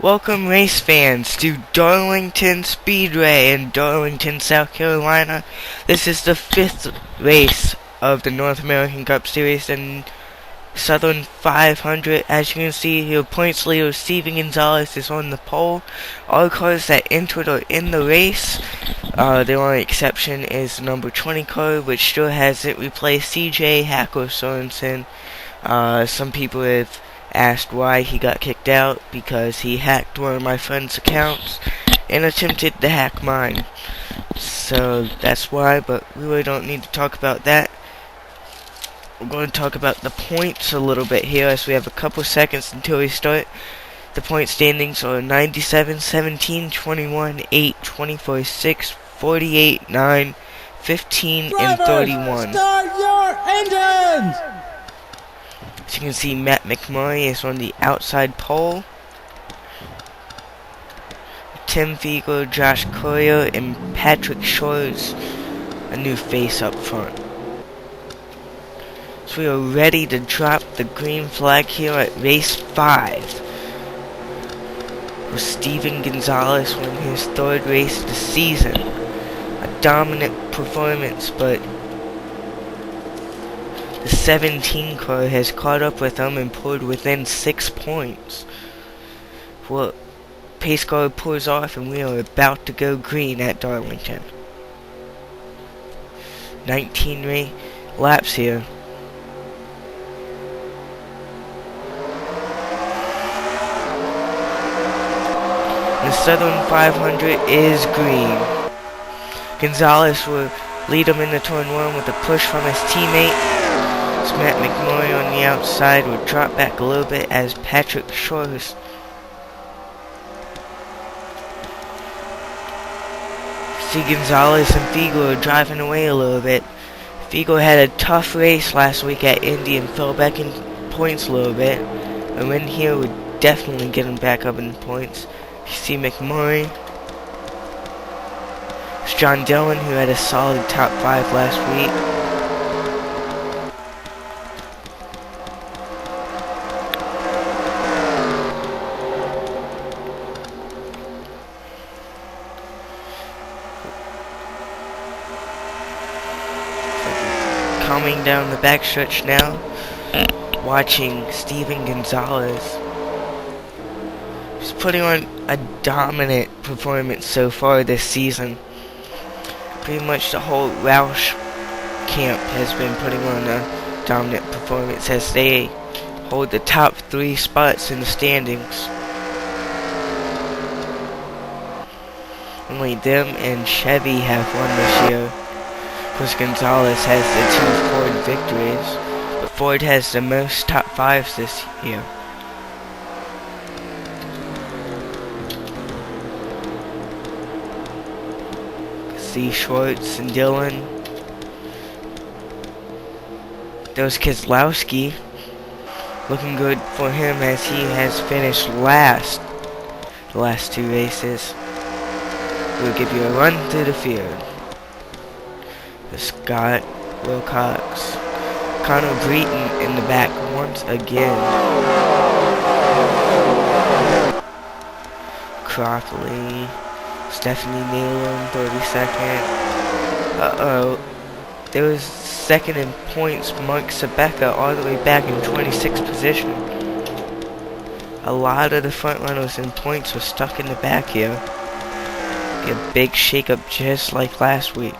Welcome race fans to Darlington Speedway in Darlington, South Carolina. This is the 5th race of the North American Cup Series and Southern 500. As you can see here, points leader Steven Gonzales is on the pole. All cars that entered are in the race. The only exception is the number 20 car, which still hasn't replaced CJ Hacker Sorensen. Some people have asked why he got kicked out, because he hacked one of my friend's accounts and attempted to hack mine. So that's why, but we really don't need to talk about that. We're going to talk about the points a little bit here, as we have a couple seconds until we start. The point standings are 97, 17, 21, 8, 24, 6, 48, 9, 15, and 31. Start your engines! As you can see, Matt McMurray is on the outside pole. Tim Fiegler, Josh Coyer, and Patrick Shores, a new face up front. So we are ready to drop the green flag here at race 5. With Steven Gonzales winning his 3rd race of the season. A dominant performance, but the 17 car has caught up with him and pulled within 6 points. Well, pace car pulls off and we are about to go green at Darlington. 19 laps here. The Southern 500 is green. Gonzales will lead him into turn 1 with a push from his teammate. Matt McMurray on the outside will drop back a little bit as Patrick Shores see Gonzales and Fiegler driving away a little bit. Fiegler had a tough race last week at Indy and fell back in points a little bit. A win here would definitely get him back up in points. You see McMurray. It's John Dillon, who had a solid top 5 last week. Coming down the backstretch now, watching Steven Gonzales. He's putting on a dominant performance so far this season. Pretty much the whole Roush camp has been putting on a dominant performance as they hold the top 3 spots in the standings. Only them and Chevy have won this year. Of course, Gonzales has the 2 Ford victories, but Ford has the most top 5s this year. See Schwartz and Dillon. There's Keselowski, looking good for him as he has finished last the last 2 races. We'll give you a run through the field. Scott Wilcox, Connor Breton in the back once again. Crockley, Stephanie Naylor in 32nd. There was 2nd in points, Mark Sabeka all the way back in 26th position. A lot of the front runners in points were stuck in the back here. A big shakeup just like last week.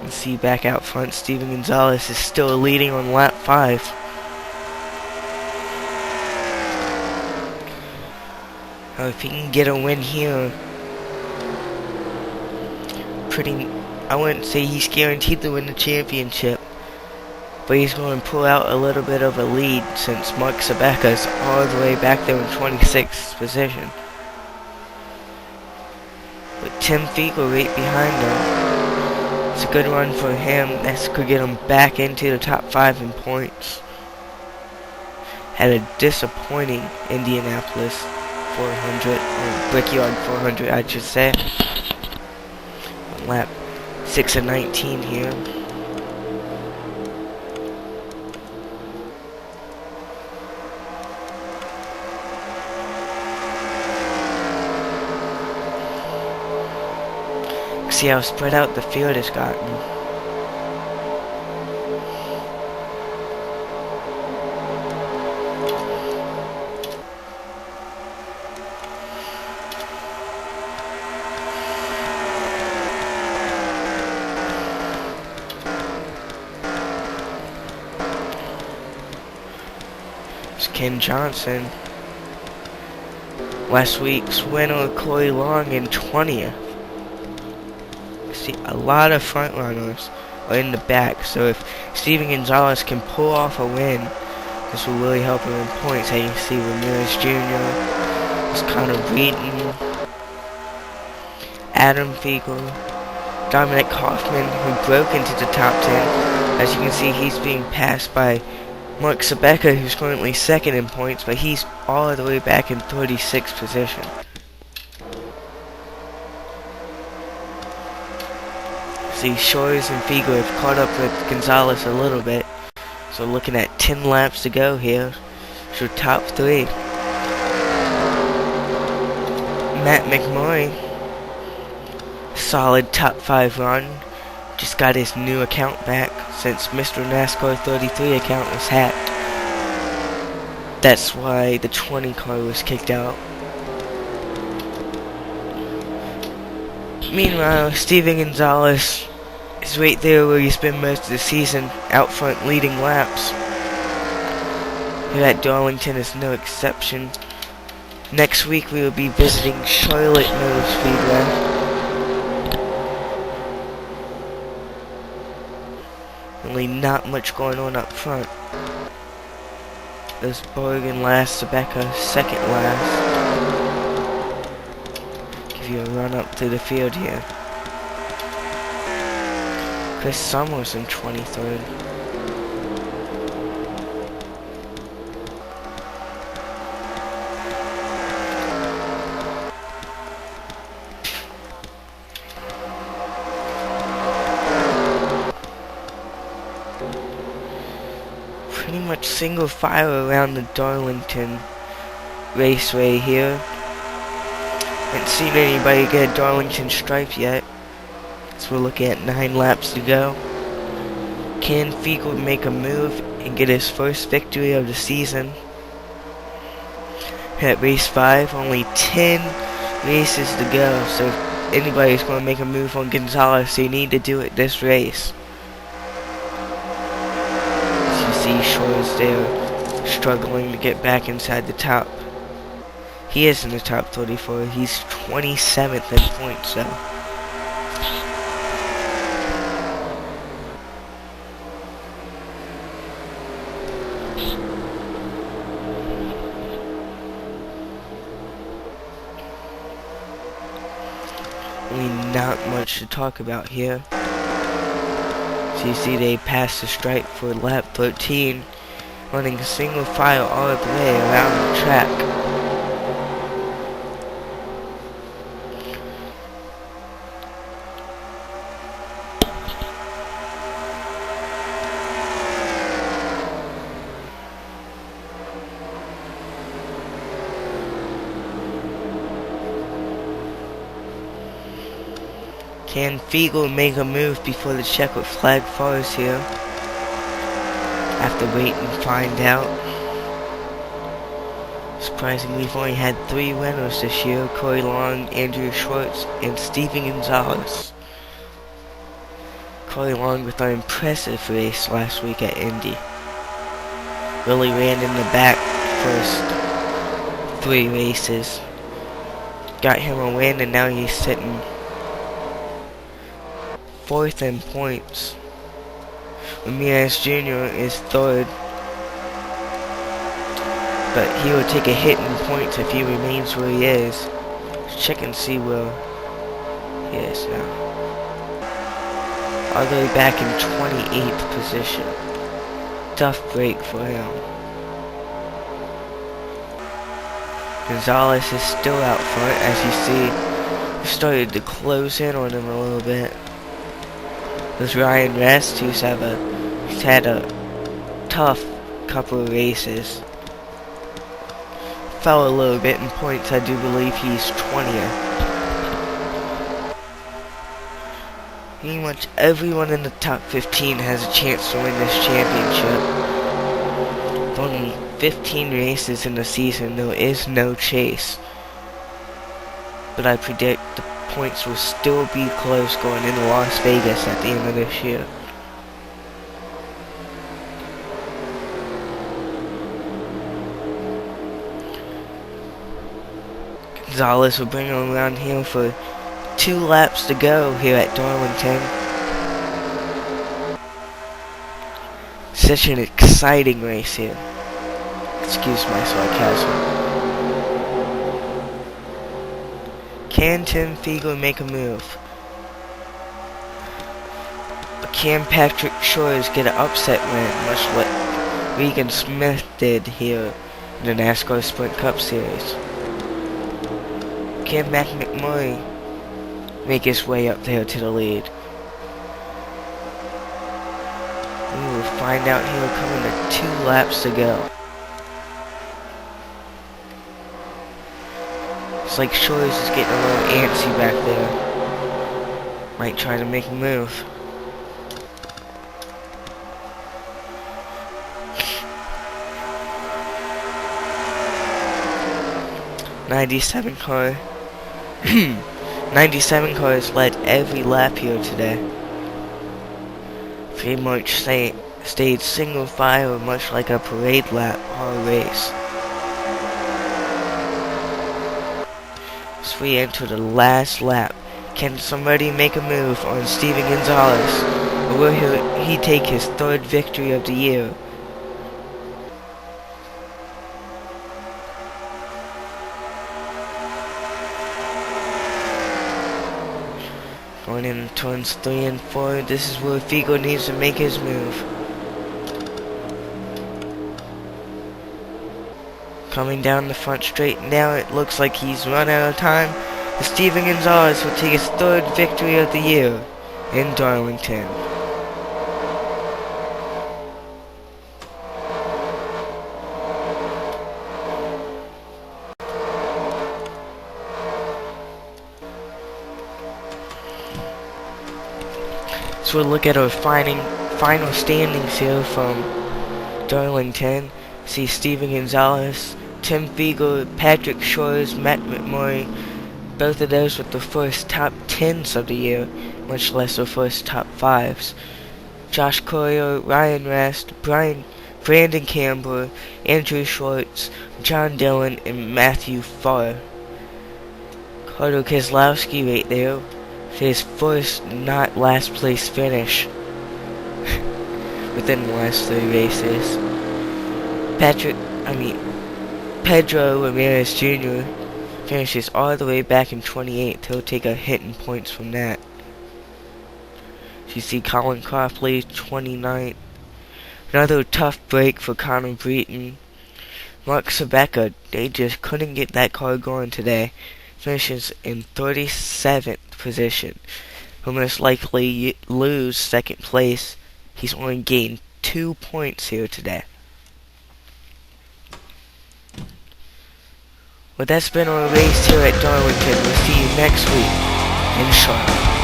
See back out front, Steven Gonzales is still leading on lap 5. Now if he can get a win here, I wouldn't say he's guaranteed to win the championship, but he's going to pull out a little bit of a lead since Mark Sabeka is all the way back there in 26th position. But Tim Fiegler right behind him. It's a good run for him. That could get him back into the top 5 in points. Had a disappointing Indianapolis 400, or Brickyard 400 I should say. Lap 6 of 19 here. See how spread out the field has gotten. It's Ken Johnson. Last week's winner, Corey Long, in 20th. See, a lot of front runners are in the back, so if Steven Gonzales can pull off a win, this will really help him in points. As you see, Ramirez Jr. is kind of beaten. Adam Fiegel, Dominic Hoffman, who broke into the top 10. As you can see, he's being passed by Mark Sabeka, who's currently second in points, but he's all the way back in 36th position. See, Shores and Fiegel have caught up with Gonzales a little bit. So looking at 10 laps to go here. So top 3. Matt McMurray, solid top 5 run. Just got his new account back since Mr. NASCAR 33 account was hacked. That's why the 20 car was kicked out. Meanwhile, Steven Gonzales is right there where he's been most of the season, out front leading laps. Here at Darlington is no exception. Next week we will be visiting Charlotte Motor Speedway. Only not much going on up front. There's Borgen last, Sabeka second last. Give you a run up through the field here. Chris Summers in 23rd. Pretty much single file around the Darlington Raceway here. Haven't seen anybody get a Darlington stripe yet. So we're looking at 9 laps to go. Can Fiegel make a move and get his first victory of the season? At race 5, only 10 races to go. So if anybody's going to make a move on Gonzales, they need to do it this race. Shores there struggling to get back inside the top. He is in the top 34. He's 27th in points though. Really not much to talk about here. So you see they passed the stripe for lap 13, running a single file all the way around the track. Can Fiegel make a move before the checkered flag falls here? Have to wait and find out. Surprisingly, we've only had 3 winners this year: Corey Long, Andrew Schwartz, and Steven Gonzales. Corey Long with an impressive race last week at Indy. Really ran in the back first 3 races. Got him a win, and now he's sitting 4th in points. Ramirez Jr. is 3rd, but he will take a hit in points if he remains where he is. Let's check and see where he is now. All the way back in 28th position. Tough break for him. Gonzales is still out front, as you see. Started to close in on him a little bit. There's Ryan Rest, who's had a tough couple of races. Fell a little bit in points. I do believe he's 20th. Pretty much everyone in the top 15 has a chance to win this championship. With only 15 races in the season, there is no chase. But I predict the points will still be close going into Las Vegas at the end of this year. Gonzales will bring him around here for 2 laps to go here at Darlington. Such an exciting race here. Excuse my sarcasm. Can Tim Fiegler make a move? But can Patrick Shores get an upset win, much like Regan Smith did here in the NASCAR Sprint Cup Series? Can Matt McMurray make his way up there to the lead? We will find out here coming to 2 laps to go. It's like Shores is getting a little antsy back there. Might try to make a move. '97 car. 97 cars led every lap here today. Pretty much stayed single file, much like a parade lap or a race. As we enter the last lap, can somebody make a move on Steven Gonzales, or will he take his 3rd victory of the year? Going in turns 3 and 4, this is where Fiegler needs to make his move. Coming down the front straight now, it looks like he's run out of time. Steven Gonzales will take his 3rd victory of the year in Darlington. So we'll look at our final standings here from Darlington. See Steven Gonzales, Tim Fiegler, Patrick Shores, Matt McMurray, both of those with the first top 10s of the year, much less their first top 5s. Josh Courier, Ryan Rast, Brandon Campbell, Andrew Schwartz, John Dillon, and Matthew Farr. Carter Keselowski right there for his first not last place finish within the last 3 races. Pedro Ramirez Jr. finishes all the way back in 28th. He'll take a hit in points from that. You see Colin Crofley, 29th. Another tough break for Connor Breton. Mark Sabeka, they just couldn't get that car going today. Finishes in 37th position. He'll most likely lose 2nd place. He's only gained 2 points here today. Well, that's been our race here at Darlington. We'll see you next week in Charlotte.